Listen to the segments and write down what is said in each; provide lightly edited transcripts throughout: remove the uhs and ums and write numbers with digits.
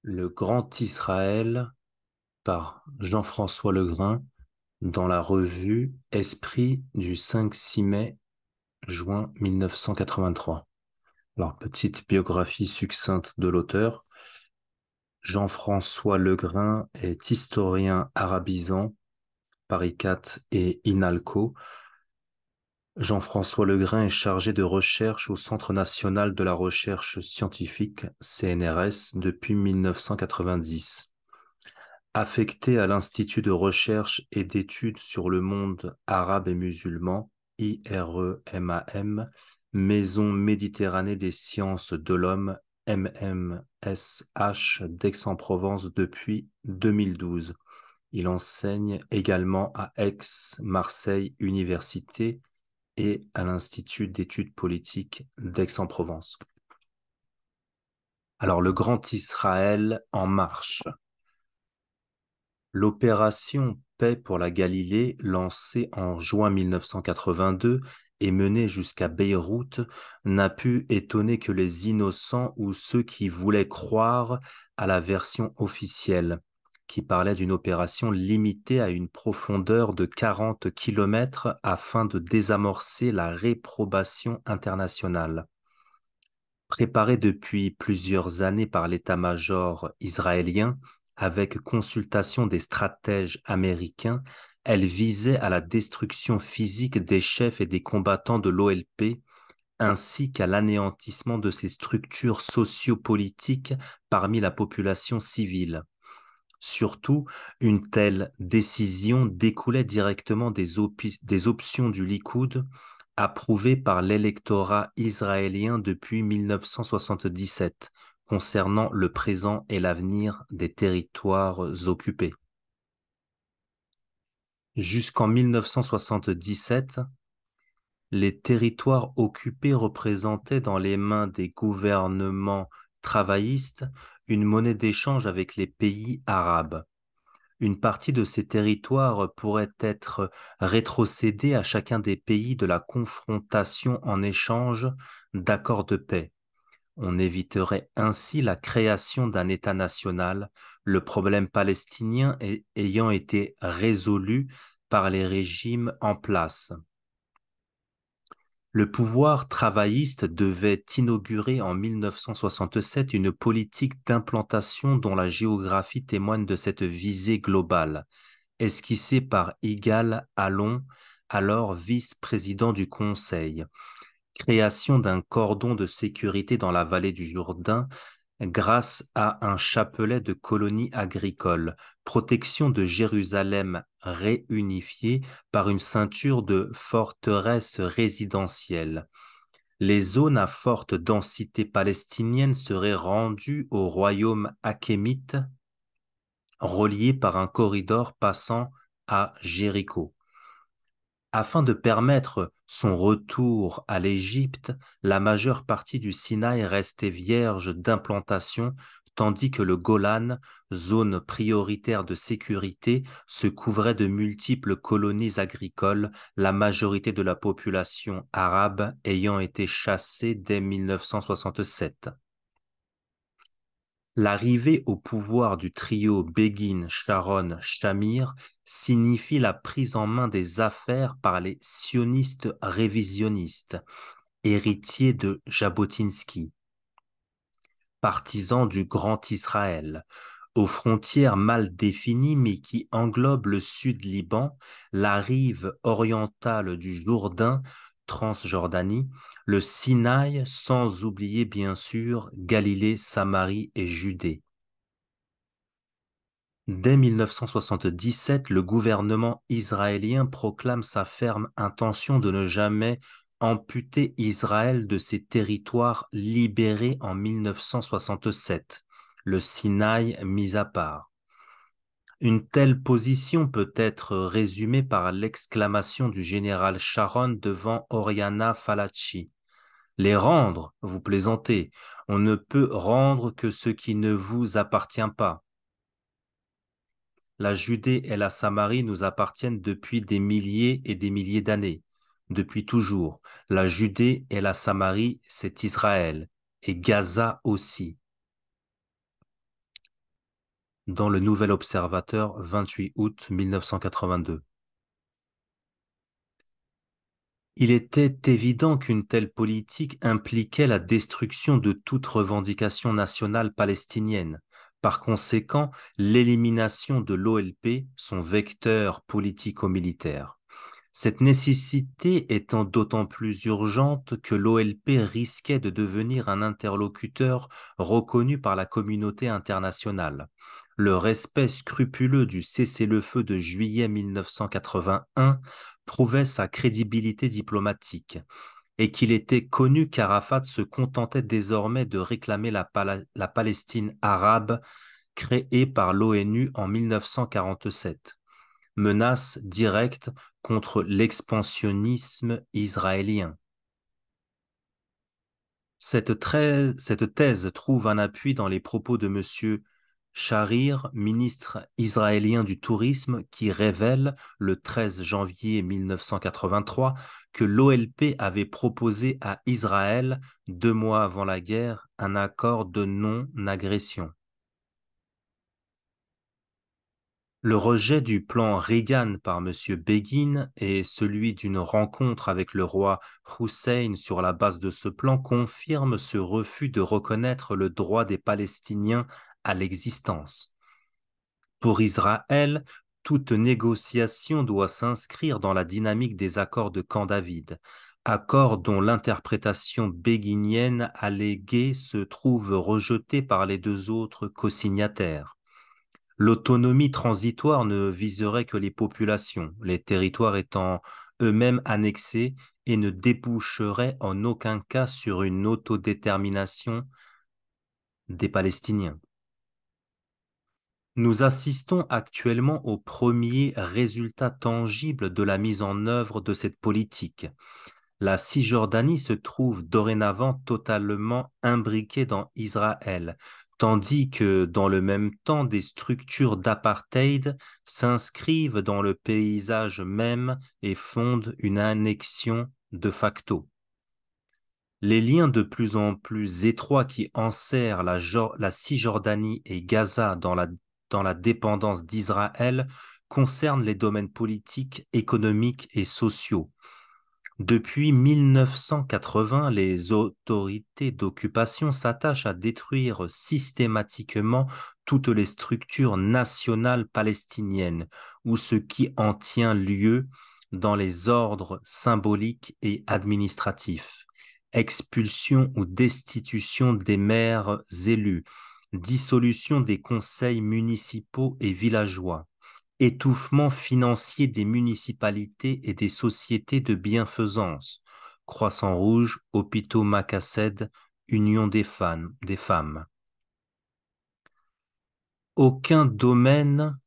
Le Grand Israël par Jean-François Legrain dans la revue Esprit du 5-6 mai juin 1983. Alors, petite biographie succincte de l'auteur. Jean-François Legrain est historien arabisant, Paris 4 et INALCO. Jean-François Legrain est chargé de recherche au Centre national de la recherche scientifique, CNRS, depuis 1990. Affecté à l'Institut de recherche et d'études sur le monde arabe et musulman, IREMAM, Maison Méditerranée des sciences de l'homme, MMSH, d'Aix-en-Provence depuis 2012. Il enseigne également à Aix-Marseille Université et à l'Institut d'études politiques d'Aix-en-Provence. Alors, le Grand Israël en marche. L'opération Paix pour la Galilée, lancée en juin 1982 et menée jusqu'à Beyrouth, n'a pu étonner que les innocents ou ceux qui voulaient croire à la version officielle, qui parlait d'une opération limitée à une profondeur de 40 kilomètres afin de désamorcer la réprobation internationale. Préparée depuis plusieurs années par l'état-major israélien, avec consultation des stratèges américains, elle visait à la destruction physique des chefs et des combattants de l'OLP, ainsi qu'à l'anéantissement de ces structures sociopolitiques parmi la population civile. Surtout, une telle décision découlait directement des options du Likoud, approuvées par l'électorat israélien depuis 1977, concernant le présent et l'avenir des territoires occupés. Jusqu'en 1977, les territoires occupés représentaient dans les mains des gouvernements travaillistes une monnaie d'échange avec les pays arabes. Une partie de ces territoires pourrait être rétrocédée à chacun des pays de la confrontation en échange d'accords de paix. On éviterait ainsi la création d'un État national, le problème palestinien ayant été résolu par les régimes en place. Le pouvoir travailliste devait inaugurer en 1967 une politique d'implantation dont la géographie témoigne de cette visée globale, esquissée par Yigal Allon, alors vice-président du Conseil. Création d'un cordon de sécurité dans la vallée du Jourdain grâce à un chapelet de colonies agricoles, protection de Jérusalem réunifiée par une ceinture de forteresses résidentielles. Les zones à forte densité palestinienne seraient rendues au royaume achémite, relié par un corridor passant à Jéricho. Afin de permettre son retour à l'Égypte, la majeure partie du Sinaï restait vierge d'implantation, tandis que le Golan, zone prioritaire de sécurité, se couvrait de multiples colonies agricoles, la majorité de la population arabe ayant été chassée dès 1967. L'arrivée au pouvoir du trio Begin-Sharon-Shamir signifie la prise en main des affaires par les sionistes révisionnistes, héritiers de Jabotinsky, partisans du Grand Israël, aux frontières mal définies mais qui englobent le Sud-Liban, la rive orientale du Jourdain, Transjordanie, le Sinaï, sans oublier bien sûr Galilée, Samarie et Judée. Dès 1977, le gouvernement israélien proclame sa ferme intention de ne jamais amputer Israël de ses territoires libérés en 1967, le Sinaï mis à part. Une telle position peut être résumée par l'exclamation du général Sharon devant Oriana Fallaci. Les rendre, vous plaisantez, on ne peut rendre que ce qui ne vous appartient pas. La Judée et la Samarie nous appartiennent depuis des milliers et des milliers d'années, depuis toujours. La Judée et la Samarie, c'est Israël, et Gaza aussi. dans le Nouvel Observateur, 28 août 1982. Il était évident qu'une telle politique impliquait la destruction de toute revendication nationale palestinienne. Par conséquent, l'élimination de l'OLP, son vecteur politico-militaire. Cette nécessité étant d'autant plus urgente que l'OLP risquait de devenir un interlocuteur reconnu par la communauté internationale. Le respect scrupuleux du cessez-le-feu de juillet 1981 prouvait sa crédibilité diplomatique et qu'il était connu qu'Arafat se contentait désormais de réclamer la Palestine arabe créée par l'ONU en 1947, menace directe contre l'expansionnisme israélien. Cette thèse trouve un appui dans les propos de M. Sharir, ministre israélien du Tourisme, qui révèle le 13 janvier 1983 que l'OLP avait proposé à Israël, 2 mois avant la guerre, un accord de non-agression. Le rejet du plan Reagan par M. Begin et celui d'une rencontre avec le roi Hussein sur la base de ce plan confirment ce refus de reconnaître le droit des Palestiniens à l'existence. Pour Israël, toute négociation doit s'inscrire dans la dynamique des accords de Camp David, accords dont l'interprétation beginienne alléguée se trouve rejetée par les deux autres co-signataires. L'autonomie transitoire ne viserait que les populations, les territoires étant eux-mêmes annexés et ne déboucherait en aucun cas sur une autodétermination des Palestiniens. Nous assistons actuellement aux premiers résultats tangibles de la mise en œuvre de cette politique. La Cisjordanie se trouve dorénavant totalement imbriquée dans Israël, tandis que dans le même temps des structures d'apartheid s'inscrivent dans le paysage même et fondent une annexion de facto. Les liens de plus en plus étroits qui enserrent la Cisjordanie et Gaza dans la dépendance d'Israël concernent les domaines politiques, économiques et sociaux. Depuis 1980, les autorités d'occupation s'attachent à détruire systématiquement toutes les structures nationales palestiniennes ou ce qui en tient lieu dans les ordres symboliques et administratifs. Expulsion ou destitution des maires élus, dissolution des conseils municipaux et villageois, étouffement financier des municipalités et des sociétés de bienfaisance, Croissant Rouge, Hôpitaux Macassède, Union des femmes. Aucun domaine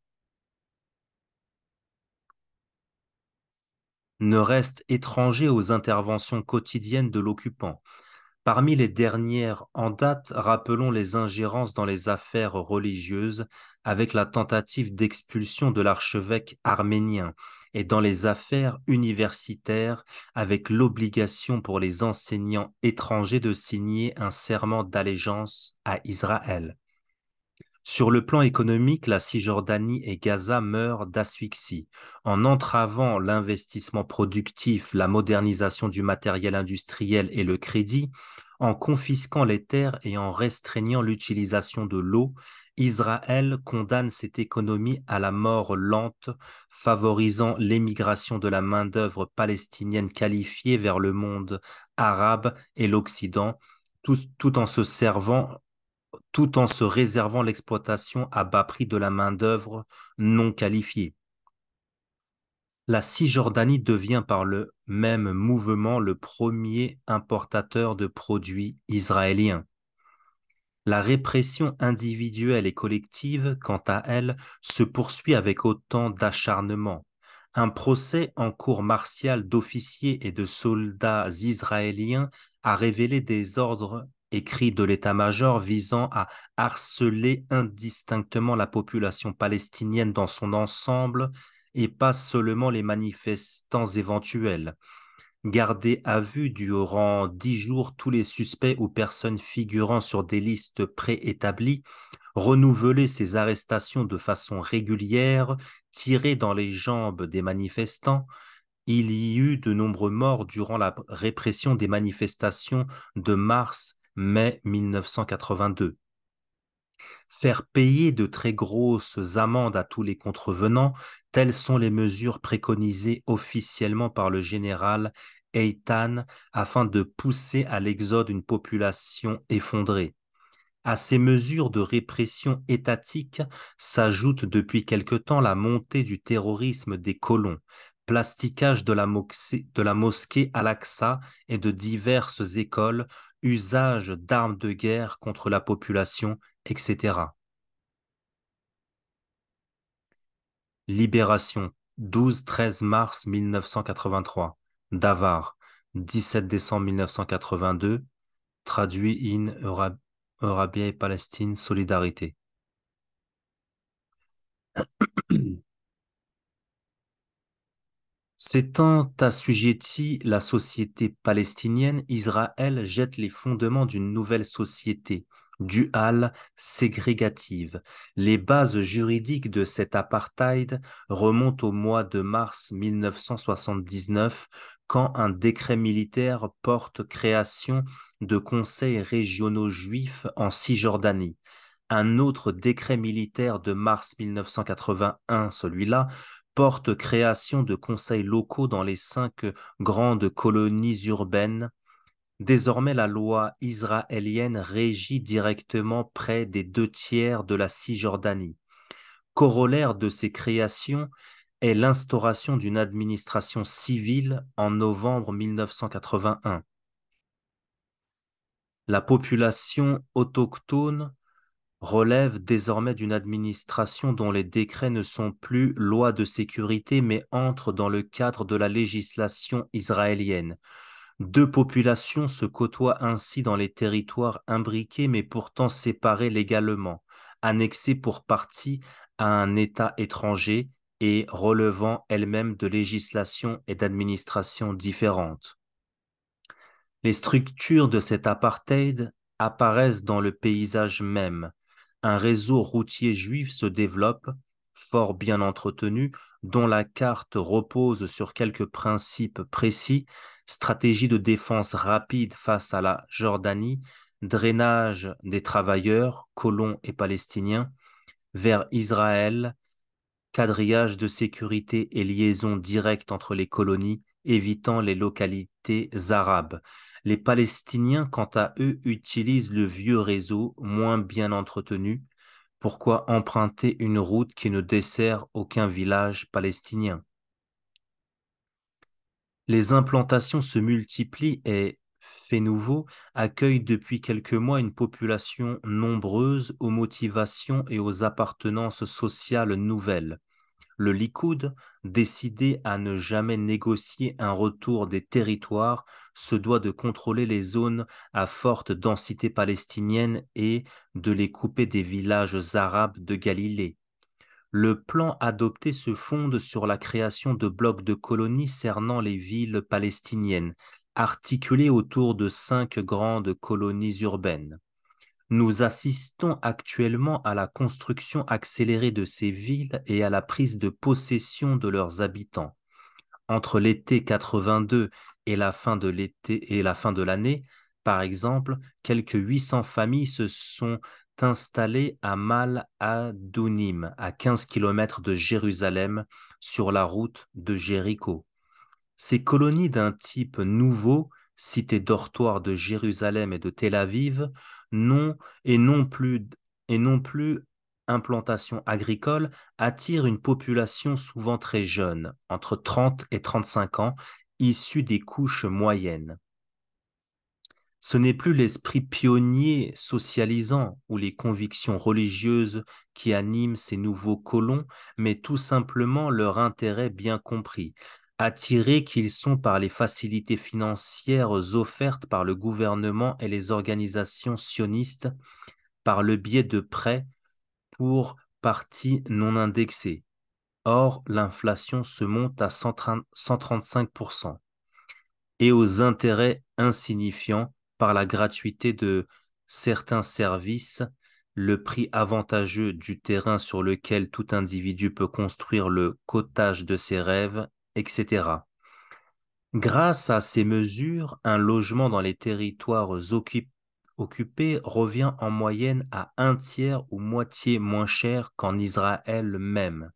ne reste étranger aux interventions quotidiennes de l'occupant. Parmi les dernières en date, rappelons les ingérences dans les affaires religieuses avec la tentative d'expulsion de l'archevêque arménien et dans les affaires universitaires avec l'obligation pour les enseignants étrangers de signer un serment d'allégeance à Israël. Sur le plan économique, la Cisjordanie et Gaza meurent d'asphyxie. En entravant l'investissement productif, la modernisation du matériel industriel et le crédit, en confisquant les terres et en restreignant l'utilisation de l'eau, Israël condamne cette économie à la mort lente, favorisant l'émigration de la main-d'œuvre palestinienne qualifiée vers le monde arabe et l'Occident, tout en se réservant l'exploitation à bas prix de la main-d'œuvre non qualifiée. La Cisjordanie devient par le même mouvement le premier importateur de produits israéliens. La répression individuelle et collective, quant à elle, se poursuit avec autant d'acharnement. Un procès en cour martiale d'officiers et de soldats israéliens a révélé des ordres écrits de l'état-major visant à harceler indistinctement la population palestinienne dans son ensemble et pas seulement les manifestants éventuels. Garder à vue durant 10 jours tous les suspects ou personnes figurant sur des listes préétablies, renouveler ces arrestations de façon régulière, tirer dans les jambes des manifestants. Il y eut de nombreux morts durant la répression des manifestations de mars-mai 1982. Faire payer de très grosses amendes à tous les contrevenants, telles sont les mesures préconisées officiellement par le général Eitan afin de pousser à l'exode une population effondrée. À ces mesures de répression étatique s'ajoute depuis quelque temps la montée du terrorisme des colons, plasticage de la mosquée Al-Aqsa et de diverses écoles, usage d'armes de guerre contre la population, etc. Libération, 12-13 mars 1983. Davar, 17 décembre 1982. Traduit in Eurabia et Palestine, Solidarité. S'étant assujetti la société palestinienne, Israël jette les fondements d'une nouvelle société, duale, ségrégative. Les bases juridiques de cet apartheid remontent au mois de mars 1979, quand un décret militaire porte création de conseils régionaux juifs en Cisjordanie. Un autre décret militaire de mars 1981, celui-là, porte création de conseils locaux dans les 5 grandes colonies urbaines. Désormais, la loi israélienne régit directement près des 2 tiers de la Cisjordanie. Corollaire de ces créations est l'instauration d'une administration civile en novembre 1981. La population autochtone relève désormais d'une administration dont les décrets ne sont plus lois de sécurité mais entrent dans le cadre de la législation israélienne. Deux populations se côtoient ainsi dans les territoires imbriqués mais pourtant séparés légalement, annexés pour partie à un État étranger et relevant elles-mêmes de législations et d'administrations différentes. Les structures de cet apartheid apparaissent dans le paysage même. Un réseau routier juif se développe, fort bien entretenu, dont la carte repose sur quelques principes précis: stratégie de défense rapide face à la Jordanie, drainage des travailleurs, colons et palestiniens, vers Israël, quadrillage de sécurité et liaison directe entre les colonies, évitant les localités arabes. Les Palestiniens, quant à eux, utilisent le vieux réseau, moins bien entretenu. Pourquoi emprunter une route qui ne dessert aucun village palestinien? Les implantations se multiplient et, fait nouveau, accueillent depuis quelques mois une population nombreuse aux motivations et aux appartenances sociales nouvelles. Le Likoud, décidé à ne jamais négocier un retour des territoires, se doit de contrôler les zones à forte densité palestinienne et de les couper des villages arabes de Galilée. Le plan adopté se fonde sur la création de blocs de colonies cernant les villes palestiniennes, articulés autour de 5 grandes colonies urbaines. Nous assistons actuellement à la construction accélérée de ces villes et à la prise de possession de leurs habitants. Entre l'été 82 et la fin de l'été et la fin de l'année, par exemple, quelques 800 familles se sont installées à Mal Adounim, à 15 kilomètres de Jérusalem, sur la route de Jéricho. Ces colonies d'un type nouveau, cités dortoirs de Jérusalem et de Tel Aviv, non, et non plus, et non plus implantation agricole, attirent une population souvent très jeune, entre 30 et 35 ans, issue des couches moyennes. Ce n'est plus l'esprit pionnier socialisant ou les convictions religieuses qui animent ces nouveaux colons, mais tout simplement leur intérêt bien compris, attirés qu'ils sont par les facilités financières offertes par le gouvernement et les organisations sionistes par le biais de prêts pour partie non indexés. Or, l'inflation se monte à 135%. Et aux intérêts insignifiants par la gratuité de certains services, le prix avantageux du terrain sur lequel tout individu peut construire le cottage de ses rêves, etc. Grâce à ces mesures, un logement dans les territoires occupés revient en moyenne à un tiers ou moitié moins cher qu'en Israël même.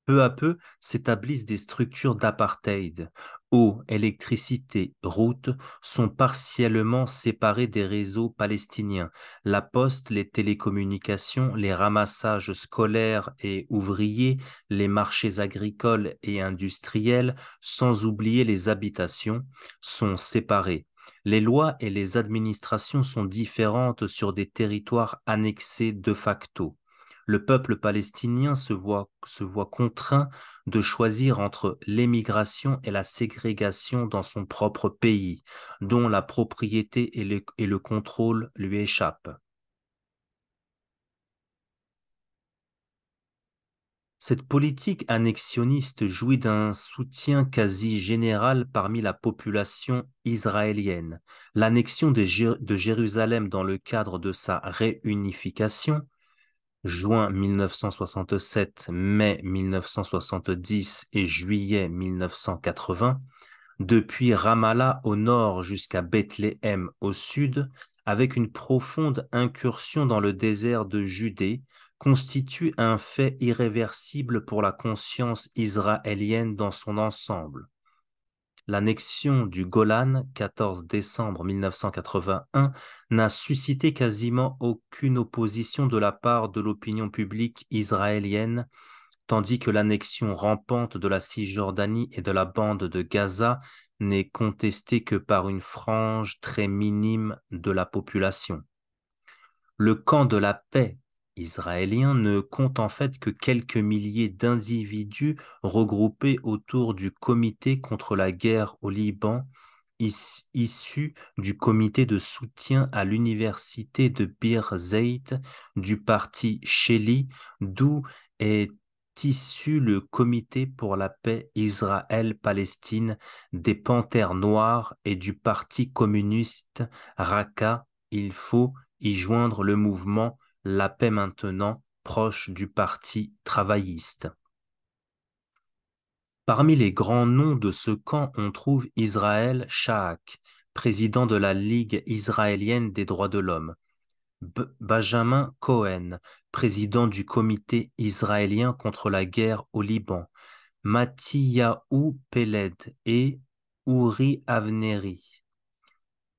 Peu à peu s'établissent des structures d'apartheid. Eau, électricité, routes sont partiellement séparées des réseaux palestiniens. La poste, les télécommunications, les ramassages scolaires et ouvriers, les marchés agricoles et industriels, sans oublier les habitations, sont séparés. Les lois et les administrations sont différentes sur des territoires annexés de facto. Le peuple palestinien se voit contraint de choisir entre l'émigration et la ségrégation dans son propre pays, dont la propriété et le contrôle lui échappent. Cette politique annexionniste jouit d'un soutien quasi général parmi la population israélienne. L'annexion de Jérusalem dans le cadre de sa réunification juin 1967, mai 1970 et juillet 1980, depuis Ramallah au nord jusqu'à Bethléem au sud, avec une profonde incursion dans le désert de Judée, constitue un fait irréversible pour la conscience israélienne dans son ensemble. L'annexion du Golan, 14 décembre 1981, n'a suscité quasiment aucune opposition de la part de l'opinion publique israélienne, tandis que l'annexion rampante de la Cisjordanie et de la bande de Gaza n'est contestée que par une frange très minime de la population. Le camp de la paix israélien ne compte en fait que quelques milliers d'individus regroupés autour du comité contre la guerre au Liban, issu du comité de soutien à l'université de Bir Zeit du parti Sheli, d'où est issu le comité pour la paix Israël-Palestine des Panthères noires et du parti communiste Raqqa. Il faut y joindre le mouvement La paix maintenant, proche du parti travailliste. Parmi les grands noms de ce camp, on trouve Israël Shaak, président de la Ligue israélienne des droits de l'homme, Benjamin Cohen, président du comité israélien contre la guerre au Liban, Mattiyahu Peled et Uri Avneri.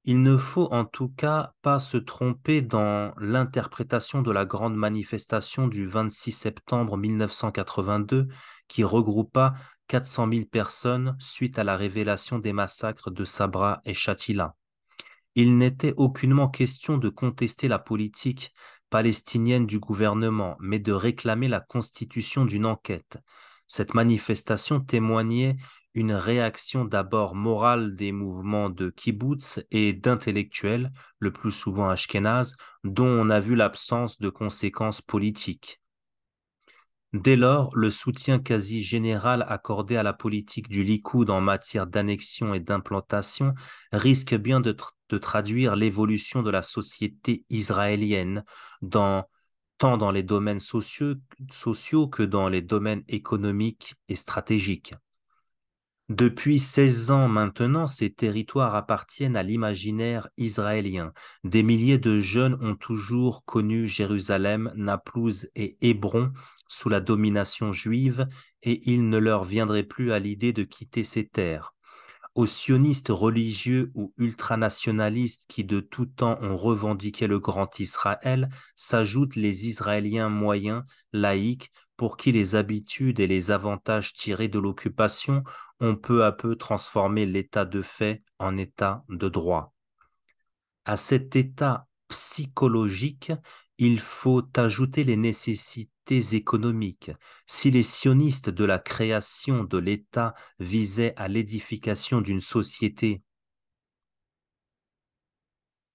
Il ne faut en tout cas pas se tromper dans l'interprétation de la grande manifestation du 26 septembre 1982 qui regroupa 400 000 personnes suite à la révélation des massacres de Sabra et Shatila. Il n'était aucunement question de contester la politique palestinienne du gouvernement, mais de réclamer la constitution d'une enquête. Cette manifestation témoignait une réaction d'abord morale des mouvements de kibbutz et d'intellectuels, le plus souvent ashkénazes, dont on a vu l'absence de conséquences politiques. Dès lors, le soutien quasi général accordé à la politique du Likoud en matière d'annexion et d'implantation risque bien de traduire l'évolution de la société israélienne tant dans les domaines sociaux que dans les domaines économiques et stratégiques. Depuis 16 ans maintenant, ces territoires appartiennent à l'imaginaire israélien. Des milliers de jeunes ont toujours connu Jérusalem, Naplouse et Hébron sous la domination juive et il ne leur viendrait plus à l'idée de quitter ces terres. Aux sionistes religieux ou ultranationalistes qui de tout temps ont revendiqué le grand Israël s'ajoutent les Israéliens moyens, laïcs, pour qui les habitudes et les avantages tirés de l'occupation ont peu à peu transformé l'état de fait en état de droit. À cet état psychologique, il faut ajouter les nécessités économiques. Si les sionistes de la création de l'État visaient à l'édification d'une société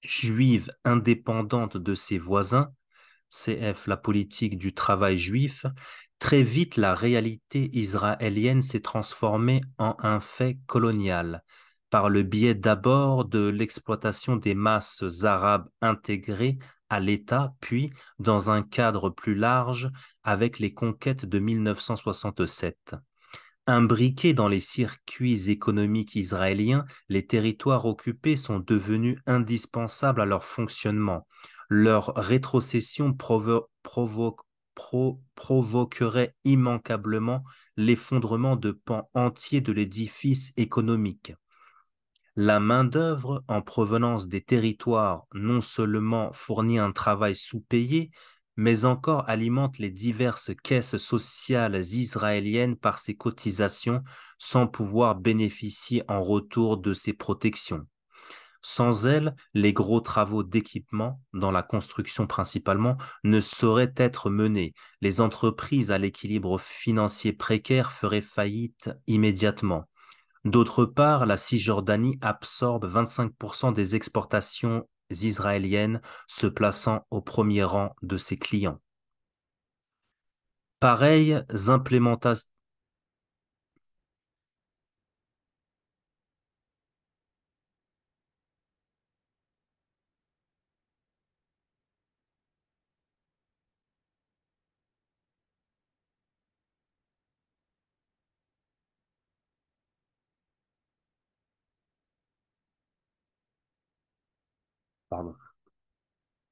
juive indépendante de ses voisins, cf. La politique du travail juif, très vite la réalité israélienne s'est transformée en un fait colonial. par le biais d'abord de l'exploitation des masses arabes intégrées à l'État, puis, dans un cadre plus large, avec les conquêtes de 1967. Imbriqués dans les circuits économiques israéliens, les territoires occupés sont devenus indispensables à leur fonctionnement. Leur rétrocession provoquerait immanquablement l'effondrement de pans entiers de l'édifice économique. La main-d'œuvre en provenance des territoires non seulement fournit un travail sous-payé, mais encore alimente les diverses caisses sociales israéliennes par ses cotisations sans pouvoir bénéficier en retour de ses protections. Sans elles, les gros travaux d'équipement, dans la construction principalement, ne sauraient être menés. Les entreprises à l'équilibre financier précaire feraient faillite immédiatement. D'autre part, la Cisjordanie absorbe 25% des exportations israéliennes, se plaçant au premier rang de ses clients. Pareilles implémentations. Pardon.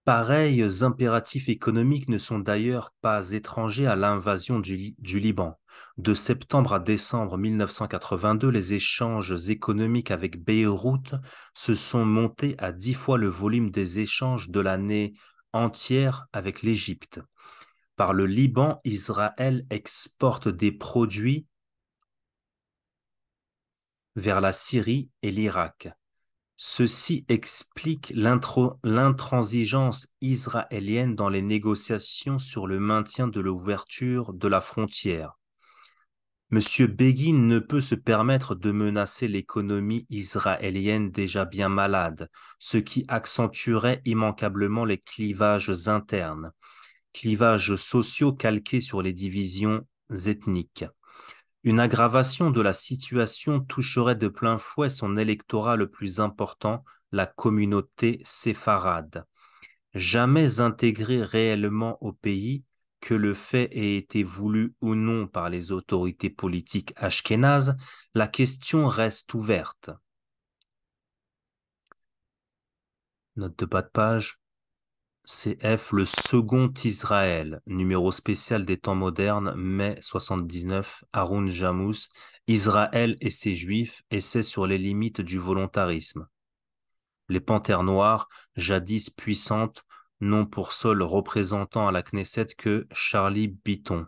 Pareils impératifs économiques ne sont d'ailleurs pas étrangers à l'invasion du Liban. De septembre à décembre 1982, les échanges économiques avec Beyrouth se sont montés à 10 fois le volume des échanges de l'année entière avec l'Égypte. Par le Liban, Israël exporte des produits vers la Syrie et l'Irak. Ceci explique l'intransigeance israélienne dans les négociations sur le maintien de l'ouverture de la frontière. Monsieur Begin ne peut se permettre de menacer l'économie israélienne déjà bien malade, ce qui accentuerait immanquablement les clivages internes, clivages sociaux calqués sur les divisions ethniques. Une aggravation de la situation toucherait de plein fouet son électorat le plus important, la communauté séfarade. Jamais intégrée réellement au pays, que le fait ait été voulu ou non par les autorités politiques ashkénazes, la question reste ouverte. Note de bas de page. CF, le second Israël, numéro spécial des temps modernes, mai 79, Haroun Jamous, Israël et ses Juifs, essai sur les limites du volontarisme. Les Panthères noires, jadis puissantes, n'ont pour seul représentant à la Knesset que Charlie Bitton,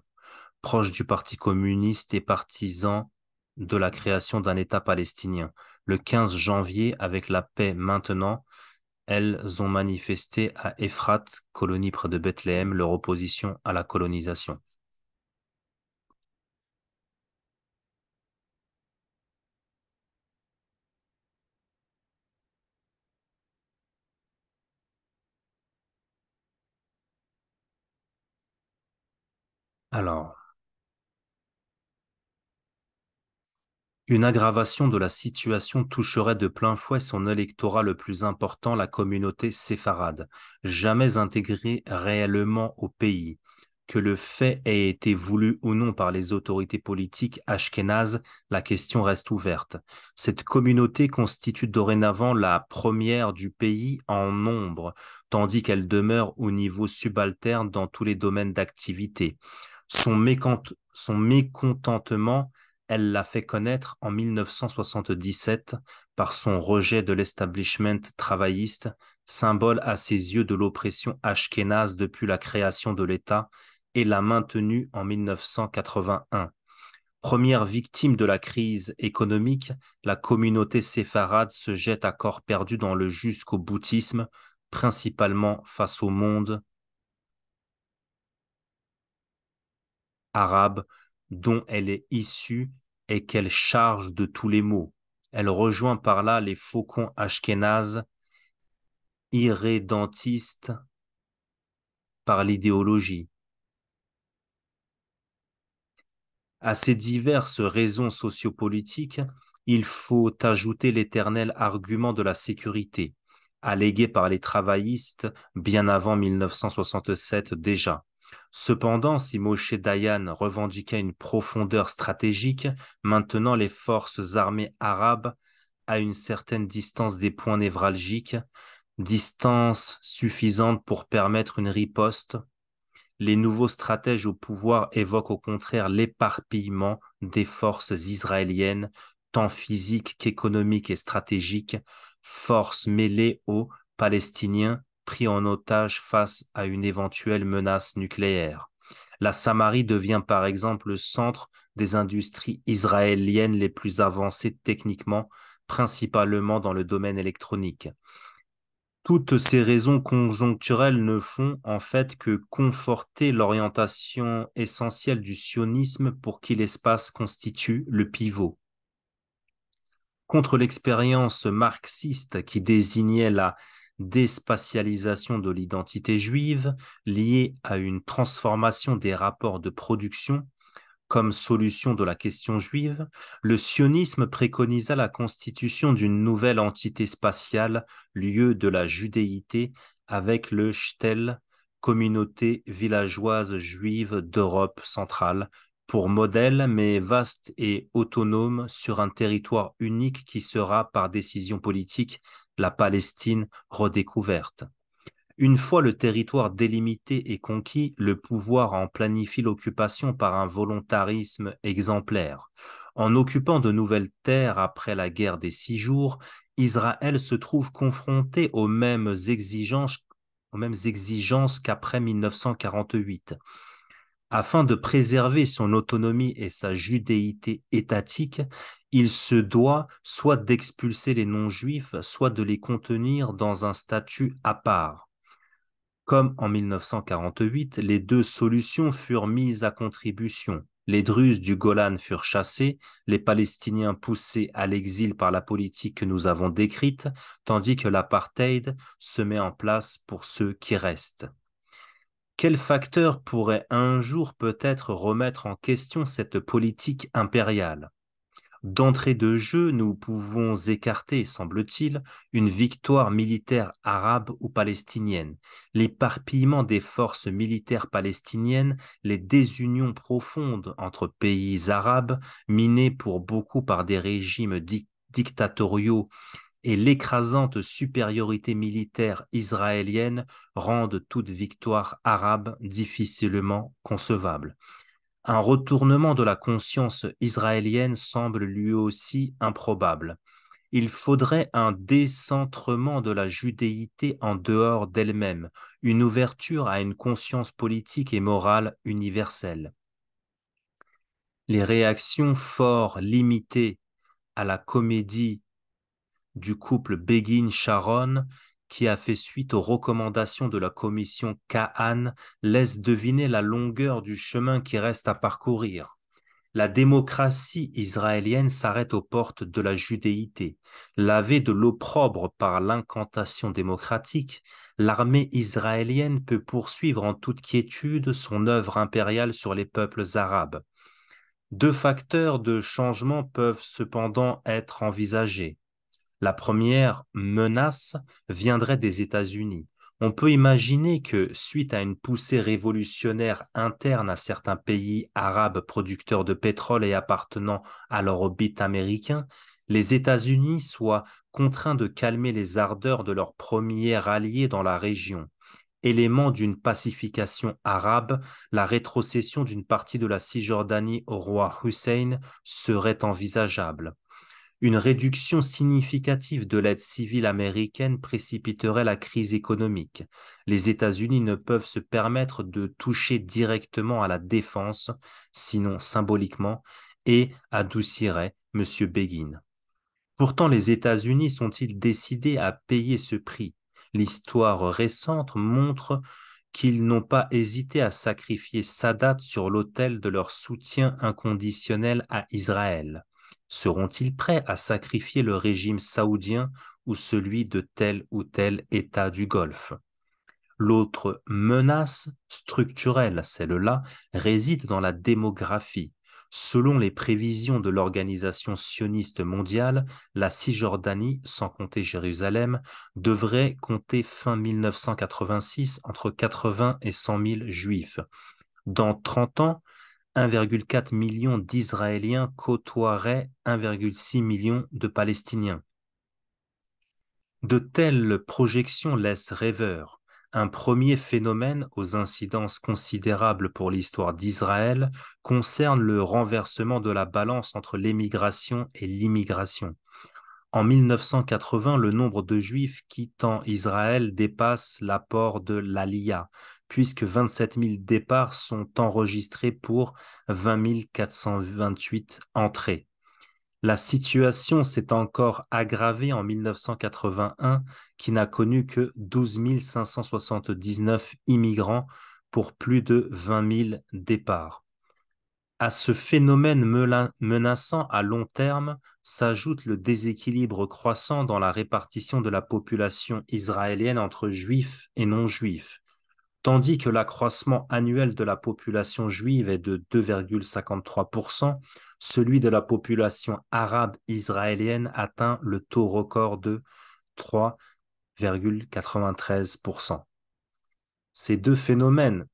proche du Parti communiste et partisan de la création d'un État palestinien. Le 15 janvier, avec la paix maintenant, elles ont manifesté à Ephrat, colonie près de Bethléem, leur opposition à la colonisation. Alors, une aggravation de la situation toucherait de plein fouet son électorat le plus important, la communauté séfarade, jamais intégrée réellement au pays. Que le fait ait été voulu ou non par les autorités politiques ashkénazes, la question reste ouverte. Cette communauté constitue dorénavant la première du pays en nombre, tandis qu'elle demeure au niveau subalterne dans tous les domaines d'activité. Son mécontentement, elle l'a fait connaître en 1977 par son rejet de l'establishment travailliste, symbole à ses yeux de l'oppression ashkénaze depuis la création de l'État, et l'a maintenue en 1981. Première victime de la crise économique, la communauté séfarade se jette à corps perdu dans le jusqu'au boutisme, principalement face au monde arabe dont elle est issue et qu'elle charge de tous les maux. Elle rejoint par là les faucons ashkénazes, irrédentistes par l'idéologie. À ces diverses raisons sociopolitiques, Il faut ajouter l'éternel argument de la sécurité, allégué par les travaillistes bien avant 1967 déjà. Cependant, si Moshe Dayan revendiquait une profondeur stratégique, maintenant les forces armées arabes à une certaine distance des points névralgiques, distance suffisante pour permettre une riposte, les nouveaux stratèges au pouvoir évoquent au contraire l'éparpillement des forces israéliennes, tant physiques qu'économiques et stratégiques, forces mêlées aux Palestiniens pris en otage face à une éventuelle menace nucléaire. La Samarie devient par exemple le centre des industries israéliennes les plus avancées techniquement, principalement dans le domaine électronique. Toutes ces raisons conjoncturelles ne font en fait que conforter l'orientation essentielle du sionisme pour qui l'espace constitue le pivot. Contre l'expérience marxiste qui désignait la déspatialisation de l'identité juive liée à une transformation des rapports de production, comme solution de la question juive, le sionisme préconisa la constitution d'une nouvelle entité spatiale, lieu de la judéité, avec le shtetl, communauté villageoise juive d'Europe centrale, pour modèle, mais vaste et autonome sur un territoire unique qui sera, par décision politique, la Palestine redécouverte. Une fois le territoire délimité et conquis, le pouvoir en planifie l'occupation par un volontarisme exemplaire. En occupant de nouvelles terres après la guerre des 6 jours, Israël se trouve confronté aux mêmes exigences qu'après 1948. Afin de préserver son autonomie et sa judéité étatique, il se doit soit d'expulser les non-juifs, soit de les contenir dans un statut à part. Comme en 1948, les deux solutions furent mises à contribution. Les Druzes du Golan furent chassés, les Palestiniens poussés à l'exil par la politique que nous avons décrite, tandis que l'apartheid se met en place pour ceux qui restent. Quel facteur pourrait un jour peut-être remettre en question cette politique impériale? D'entrée de jeu, nous pouvons écarter, semble-t-il, une victoire militaire arabe ou palestinienne, l'éparpillement des forces militaires palestiniennes, les désunions profondes entre pays arabes, minés pour beaucoup par des régimes dictatoriaux, et l'écrasante supériorité militaire israélienne rendent toute victoire arabe difficilement concevable. Un retournement de la conscience israélienne semble lui aussi improbable. Il faudrait un décentrement de la judéité en dehors d'elle-même, une ouverture à une conscience politique et morale universelle. Les réactions fort limitées à la comédie du couple Begin-Sharon, qui a fait suite aux recommandations de la commission Kahan, laissent deviner la longueur du chemin qui reste à parcourir. La démocratie israélienne s'arrête aux portes de la judéité. Lavée de l'opprobre par l'incantation démocratique, l'armée israélienne peut poursuivre en toute quiétude son œuvre impériale sur les peuples arabes. Deux facteurs de changement peuvent cependant être envisagés. La première menace viendrait des États-Unis. On peut imaginer que, suite à une poussée révolutionnaire interne à certains pays arabes producteurs de pétrole et appartenant à l'orbite américain, les États-Unis soient contraints de calmer les ardeurs de leur premier allié dans la région. Élément d'une pacification arabe, la rétrocession d'une partie de la Cisjordanie au roi Hussein serait envisageable. Une réduction significative de l'aide civile américaine précipiterait la crise économique. Les États-Unis ne peuvent se permettre de toucher directement à la défense, sinon symboliquement, et adoucirait M. Begin. Pourtant, les États-Unis sont-ils décidés à payer ce prix? L'histoire récente montre qu'ils n'ont pas hésité à sacrifier Sadat sur l'autel de leur soutien inconditionnel à Israël. Seront-ils prêts à sacrifier le régime saoudien ou celui de tel ou tel État du Golfe? L'autre menace structurelle, celle-là, réside dans la démographie. Selon les prévisions de l'Organisation sioniste mondiale, la Cisjordanie, sans compter Jérusalem, devrait compter fin 1986 entre 80 et 100 000 juifs. Dans 30 ans, 1,4 million d'Israéliens côtoieraient 1,6 million de Palestiniens. De telles projections laissent rêveurs. Un premier phénomène aux incidences considérables pour l'histoire d'Israël concerne le renversement de la balance entre l'émigration et l'immigration. En 1980, le nombre de Juifs quittant Israël dépasse l'apport de l'Aliyah, puisque 27 000 départs sont enregistrés pour 20 428 entrées. La situation s'est encore aggravée en 1981, qui n'a connu que 12 579 immigrants pour plus de 20 000 départs. À ce phénomène menaçant à long terme s'ajoute le déséquilibre croissant dans la répartition de la population israélienne entre juifs et non-juifs. Tandis que l'accroissement annuel de la population juive est de 2,53%, celui de la population arabe israélienne atteint le taux record de 3,93%. Ces deux phénomènes,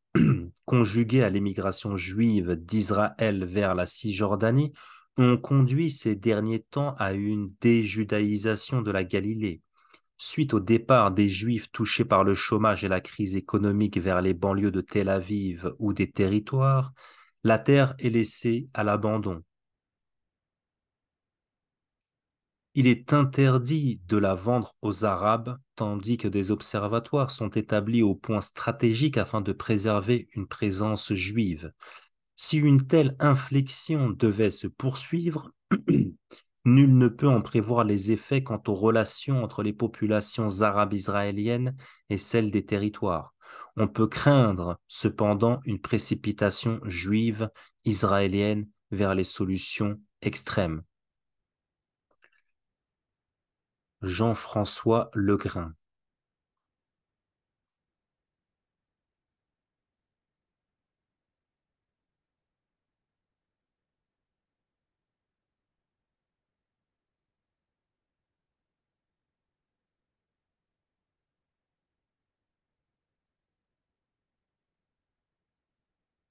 conjugués à l'émigration juive d'Israël vers la Cisjordanie, ont conduit ces derniers temps à une déjudaïsation de la Galilée. Suite au départ des Juifs touchés par le chômage et la crise économique vers les banlieues de Tel Aviv ou des territoires, la terre est laissée à l'abandon. Il est interdit de la vendre aux Arabes, tandis que des observatoires sont établis au point stratégique afin de préserver une présence juive. Si une telle inflexion devait se poursuivre, nul ne peut en prévoir les effets quant aux relations entre les populations arabes israéliennes et celles des territoires. On peut craindre cependant une précipitation juive israélienne vers les solutions extrêmes. Jean-François Legrain.